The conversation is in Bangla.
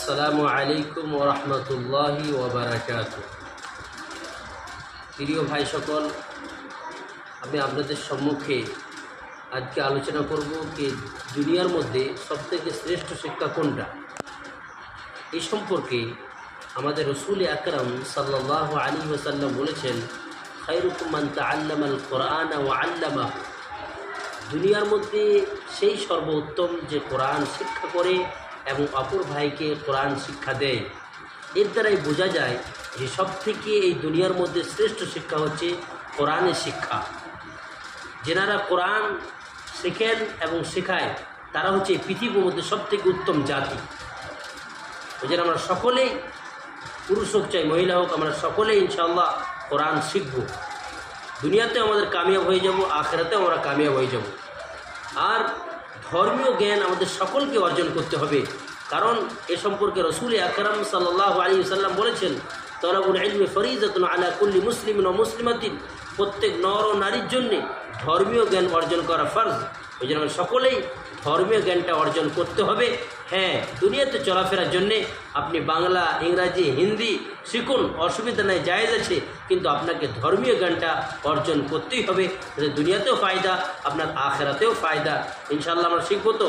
আসসালামু আলাইকুম ওয়া রাহমাতুল্লাহি ওয়া বারাকাতুহু। প্রিয় ভাই সকল, আমি আপনাদের সম্মুখে আজকে আলোচনা করব যে দুনিয়ার মধ্যে সবথেকে শ্রেষ্ঠ শিক্ষা কোনটা। এই সম্পর্কে আমাদের রাসূল আকরাম সাল্লাল্লাহু আলাইহি ওয়াসাল্লাম বলেছেন, খায়রুকুম মান তাআল্লামাল কুরআন ওয়া আল্লামাহু। দুনিয়ার মধ্যে সেই সর্বোত্তম যে কোরআন শিক্ষা করে এবং অপর ভাইকে কোরআন শিক্ষা দেয়। এর দ্বারাই বোঝা যায় যে সবথেকে এই দুনিয়ার মধ্যে শ্রেষ্ঠ শিক্ষা হচ্ছে কোরআনের শিক্ষা। যেনারা কোরআন শেখেন এবং শেখায় তারা হচ্ছে এই পৃথিবীর মধ্যে সবথেকে উত্তম জাতি। ওই জন্য আমরা সকলেই, পুরুষ হোক চাই মহিলা হোক, আমরা সকলেই ইনশাআল্লাহ কোরআন শিখব। দুনিয়াতেও আমাদের কামিয়াব হয়ে যাব, আখিরাতেও আমরা কামিয়াব হয়ে যাব। আর ধর্মীয় জ্ঞান আমাদের সকলকে অর্জন করতে হবে, কারণ এ সম্পর্কে রাসূল আকরাম সাল্লাল্লাহু আলাইহি ওয়াসাল্লাম বলেছেন, তলাবুল ইলমি ফরিজাতুন আলা কুল্লি মুসলিমিন ওয়া মুসলিমাতিন। প্রত্যেক নর ও নারীর জন্যে ধর্মীয় জ্ঞান অর্জন করা ফরজ। ওই জন্য সকলেই ধর্মীয় জ্ঞানটা অর্জন করতে হবে। হ্যাঁ, দুনিয়াতে চলাফেরার জন্যে আপনি বাংলা, ইংরাজি, হিন্দি শিখুন, অসুবিধা নাই, জায়েজ আছে, কিন্তু আপনাকে ধর্মীয় জ্ঞানটা অর্জন করতেই হবে। দুনিয়াতেও ফায়দা, আপনার আখিরাতেও ফায়দা। ইনশাআল্লাহ আমরা শিখবো তো।